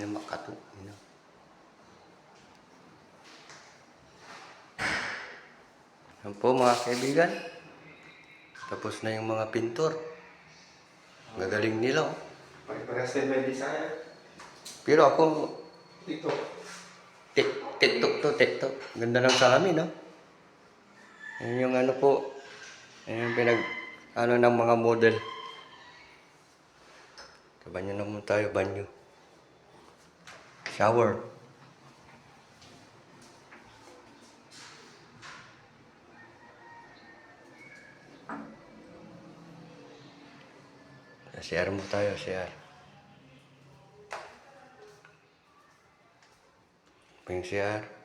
Yan makato. Yan. Yan po mga kaibigan. Tapos na yung mga pintor. Gagaling nila oh. Pag-paras din may design. Pero ako, Dito. TikTok. Ganda ng salamin no. Yan yung ano po. Yan yung ano ng mga model. Banyo naman tayo, banyo. Shower. CR mo tayo, CR. Ping CR.